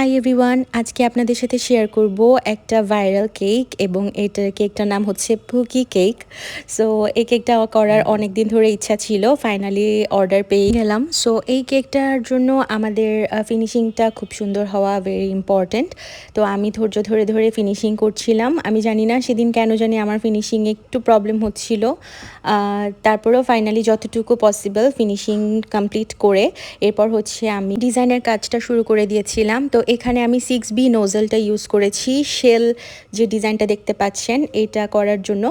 Hi everyone, আজকে আপনাদের সাথে শেয়ার করব একটা ভাইরাল কেক এবং এটার কেকটার নাম হচ্ছে পুকি কেক। সো এই কেকটা করার অনেক দিন ধরে ইচ্ছা ছিল, ফাইনালি অর্ডার পেয়ে গেলাম। সো এই কেকটার জন্য আমাদের ফিনিশিংটা খুব সুন্দর হওয়া ভেরি ইম্পর্ট্যান্ট। তো আমি ধৈর্য ধরে ধরে ফিনিশিং করছিলাম। আমি জানি না সেদিন কেন জানি আমার ফিনিশিং একটু প্রবলেম হচ্ছিল, তারপরেও ফাইনালি যতটুকু পসিবল ফিনিশিং কমপ্লিট করে এরপর হচ্ছে আমি ডিজাইনের কাজটা শুরু করে দিয়েছিলাম। তো এখানে আমি 6B নোজেলটা ইউজ করেছি, শেল যে ডিজাইনটা দেখতে পাচ্ছেন এটা করার জন্য।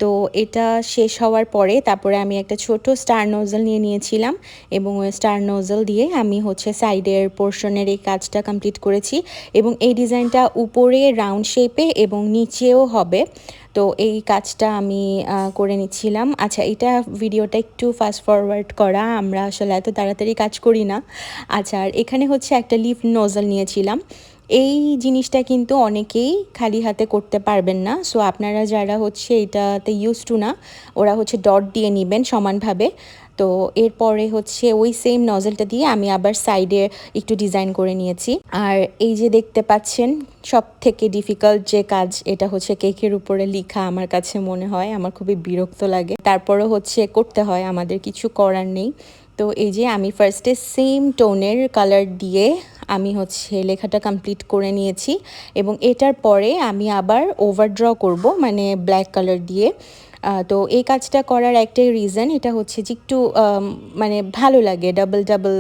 তো এটা শেষ হওয়ার পরে তারপরে আমি একটা ছোট স্টার নোজেল নিয়ে নিয়েছিলাম এবং ওই স্টার নোজেল দিয়ে আমি হচ্ছে সাইডের পোর্শনের এই কাজটা কমপ্লিট করেছি এবং এই ডিজাইনটা উপরে রাউন্ড শেপে এবং নিচেও হবে। তো এই কাজটা আমি করে নিচ্ছিলাম। আচ্ছা, এটা ভিডিওটা একটু ফাস্ট ফরওয়ার্ড করা, আমরা আসলে এত তাড়াতাড়ি কাজ করি না। আচ্ছা, আর এখানে হচ্ছে একটা লিফ নোজল নিয়েছিলাম। এই জিনিসটা কিন্তু অনেকেই খালি হাতে করতে পারবেন না। সো আপনারা যারা হচ্ছে এটাতে ইউজ টু না, ওরা হচ্ছে ডট দিয়ে নেবেন সমানভাবে। তো এরপরে হচ্ছে ওই সেম নজলটা দিয়ে আমি আবার সাইডে একটু ডিজাইন করে নিয়েছি। আর এই যে দেখতে পাচ্ছেন সব থেকে ডিফিকাল্ট যে কাজ, এটা হচ্ছে কেকের উপরে লেখা। আমার কাছে মনে হয় আমার খুবই বিরক্ত লাগে, তারপরও হচ্ছে করতে হয়, আমাদের কিছু করার নেই। তো এই যে আমি ফার্স্টে সেম টোনের কালার দিয়ে আমি হচ্ছে লেখাটা কমপ্লিট করে নিয়েছি এবং এটার পরে আমি আবার ওভারড্র করব, মানে ব্ল্যাক কালার দিয়ে। তো এই কাজটা করার একটাই রিজন, এটা হচ্ছে যে একটু মানে ভালো লাগে, ডাবল ডাবল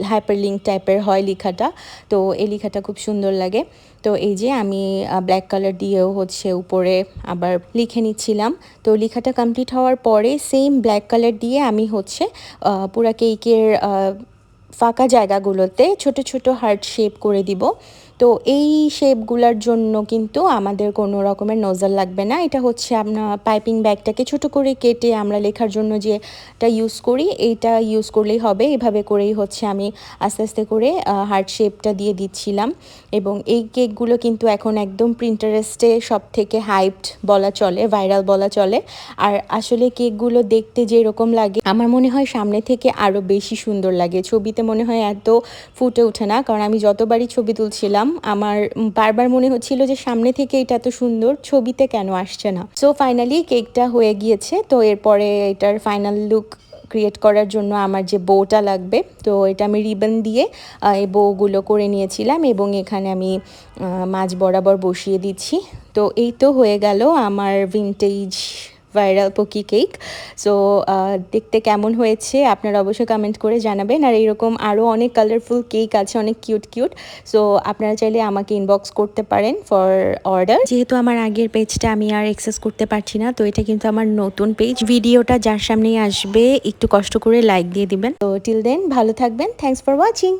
হাইপারলিঙ্ক টাইপের হয় লেখাটা। তো এই লেখাটা খুব সুন্দর লাগে। তো এই যে আমি ব্ল্যাক কালার দিয়েও হচ্ছে উপরে আবার লিখে নিচ্ছিলাম। তো লেখাটা কমপ্লিট হওয়ার পরে সেম ব্ল্যাক কালার দিয়ে আমি হচ্ছে পুরা কেকের ফাঁকা জায়গাগুলোতে ছোট ছোট হার্ট শেপ করে দিব। তো এই শেপগুলোর জন্য কিন্তু আমাদের কোনো রকমের নজল লাগবে না। এটা হচ্ছে আপনার পাইপিং ব্যাগটাকে ছোট করে কেটে আমরা লেখার জন্য যেটা ইউজ করি, এইটা ইউজ করলেই হবে। এভাবে করেই হচ্ছে আমি আস্তে আস্তে করে হার্ট শেপটা দিয়ে দিচ্ছিলাম। এবং এই কেকগুলো কিন্তু এখন একদম প্রিন্টারেস্টে সব থেকে হাইপড বলা চলে, ভাইরাল বলা চলে। আর আসলে কেকগুলো দেখতে যেরকম লাগে আমার মনে হয় সামনে থেকে আরও বেশি সুন্দর লাগে। ছবিতে মনে হয় এত ফুটে ওঠে না, কারণ আমি যতবারই ছবি তুলছিলাম আমার বারবার মনে হচ্ছিল যে সামনে থেকে এটা এত সুন্দর, ছবিতে কেন আসছে না। সো ফাইনালি কেকটা হয়ে গিয়েছে। তো এরপরে এটার ফাইনাল লুক ক্রিয়েট করার জন্য আমার যে বউটা লাগবে, তো এটা আমি রিবন দিয়ে এই বউগুলো করে নিয়েছিলাম এবং এখানে আমি মাঝ বরাবর বসিয়ে দিচ্ছি। তো এই তো হয়ে গেল আমার ভিনটেজ ভাইরাল পুকি কেক। সো দেখতে কেমন হয়েছে আপনারা অবশ্যই কমেন্ট করে জানাবেন। আর এরকম আরও অনেক কালারফুল কেক আছে, অনেক কিউট কিউট। সো আপনারা চাইলে আমাকে ইনবক্স করতে পারেন ফর অর্ডার। যেহেতু আমার আগের পেজটা আমি আর অ্যাক্সেস করতে পারছি না, তো এটা কিন্তু আমার নতুন পেজ। ভিডিওটা যার সামনেই আসবে একটু কষ্ট করে লাইক দিয়ে দিবেন। তো টিল দেন ভালো থাকবেন, থ্যাংকস ফর ওয়াচিং।